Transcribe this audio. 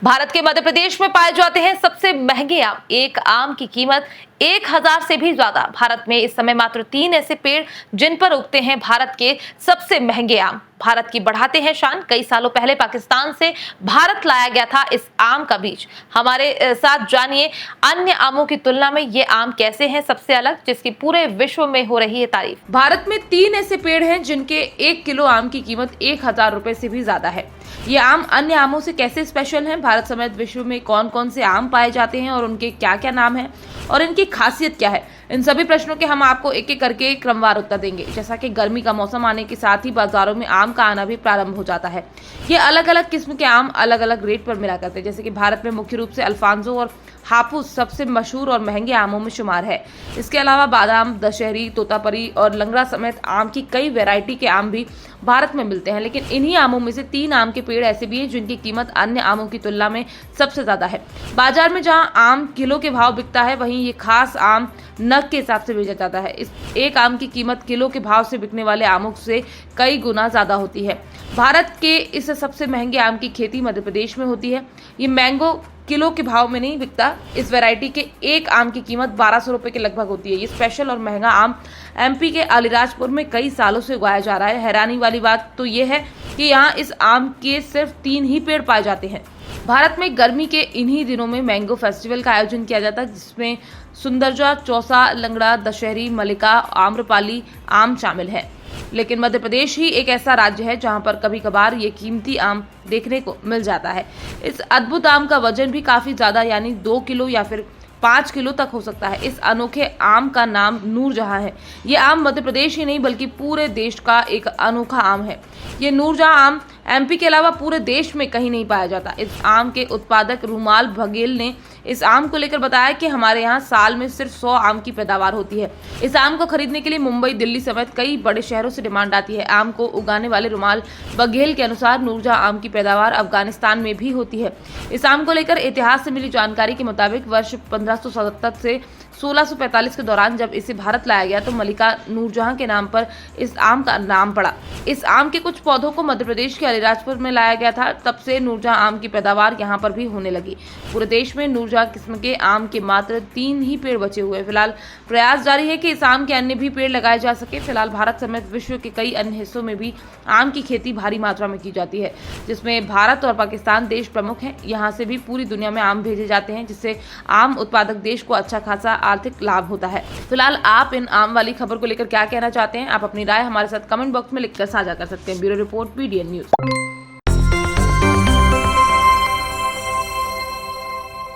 भारत के मध्य प्रदेश में पाए जाते हैं सबसे महंगे आम। एक आम की कीमत 1000 से भी ज्यादा। भारत में इस समय मात्र 3 ऐसे पेड़ जिन पर उगते हैं भारत के सबसे महंगे आम। भारत की बढ़ाते हैं शान। कई सालों पहले पाकिस्तान से भारत लाया गया था इस आम का बीज। हमारे साथ जानिए अन्य आमों की तुलना में ये आम कैसे हैं सबसे अलग, जिसकी पूरे विश्व में हो रही है तारीफ। भारत में 3 ऐसे पेड़ हैं जिनके 1 किलो आम की कीमत 1000 रुपए से भी ज्यादा है। ये आम अन्य आमों से कैसे स्पेशल हैं? भारत समेत विश्व में कौन कौन से आम पाए जाते हैं और उनके क्या क्या नाम हैं और इनकी खासियत क्या है? इन सभी प्रश्नों के हम आपको एक एक करके क्रमवार उत्तर देंगे। जैसा कि गर्मी का मौसम आने के साथ ही बाजारों में आम का आना भी प्रारंभ हो जाता है। ये अलग अलग किस्म के आम अलग अलग रेट पर मिला करते हैं। जैसे कि भारत में मुख्य रूप से अल्फांसो और हापुस सबसे मशहूर और महंगे आमों में शुमार है। इसके अलावा बादाम, दशहरी, तोतापरी और लंगड़ा समेत आम की कई वैरायटी के आम भी भारत में मिलते हैं। लेकिन इन्हीं आमों में से 3 आम के पेड़ ऐसे भी हैं जिनकी कीमत अन्य आमों की तुलना में सबसे ज्यादा है। बाजार में जहां आम किलो के भाव बिकता है, वहीं ये खास आम नग के हिसाब से बेचा जाता है। इस एक आम की कीमत किलो के भाव से बिकने वाले आमों से कई गुना ज्यादा होती है। भारत के इस सबसे महंगे आम की खेती मध्य प्रदेश में होती है। ये मैंगो किलो के भाव में नहीं बिकता। इस वैरायटी के एक आम की कीमत 1200 रुपए के लगभग होती है। ये स्पेशल और महंगा आम एमपी के अलीराजपुर में कई सालों से उगाया जा रहा है। हैरानी वाली बात तो ये है कि यहाँ इस आम के सिर्फ 3 ही पेड़ पाए जाते हैं। भारत में गर्मी के इन्हीं दिनों में मैंगो फेस्टिवल का आयोजन किया जाता है, जिसमें सुंदरजा, चौसा, लंगड़ा, दशहरी, मलिका, आम्रपाली आम शामिल है। लेकिन मध्य प्रदेश ही एक ऐसा राज्य है जहां पर कभी कभार ये कीमती आम देखने को मिल जाता है। इस अद्भुत आम का वजन भी काफी ज्यादा यानी 2 किलो या फिर 5 किलो तक हो सकता है। इस अनोखे आम का नाम नूरजहां है। ये आम मध्य प्रदेश ही नहीं बल्कि पूरे देश का एक अनोखा आम है। ये नूरजहां आम एमपी के अलावा पूरे देश में कहीं नहीं पाया जाता। इस आम के उत्पादक रूमाल बघेल ने इस आम को लेकर बताया कि हमारे यहाँ साल में सिर्फ 100 आम की पैदावार होती है। इस आम को खरीदने के लिए मुंबई, दिल्ली समेत कई बड़े शहरों से डिमांड आती है। आम को उगाने वाले रूमाल बघेल के अनुसार नूरजहां आम की पैदावार अफगानिस्तान में भी होती है। इस आम को लेकर इतिहास से मिली जानकारी के मुताबिक वर्ष 1577 से 1645 के दौरान जब इसे भारत लाया गया तो मलिका नूरजहां के नाम पर इस आम का नाम पड़ा। इस आम के कुछ पौधों को मध्य प्रदेश के अलीराजपुर में लाया गया था। तब से नूरजहां आम की पैदावार यहाँ पर भी होने लगी। पूरे देश में नूरजहां किस्म के आम के मात्र 3 ही पेड़ बचे हुए। फिलहाल प्रयास जारी है कि इस आम के अन्य भी पेड़ लगाए जा सके। फिलहाल भारत समेत विश्व के कई अन्य हिस्सों में भी आम की खेती भारी मात्रा में की जाती है, जिसमें भारत और पाकिस्तान देश प्रमुख हैं। यहाँ से भी पूरी दुनिया में आम भेजे जाते हैं, जिससे आम उत्पादक देश को अच्छा खासा आर्थिक लाभ होता है। फिलहाल आप इन आम वाली खबर को लेकर क्या कहना चाहते हैं? आप अपनी राय हमारे साथ कमेंट बॉक्स में लिखकर साझा कर सकते हैं। Bureau report, BDN news.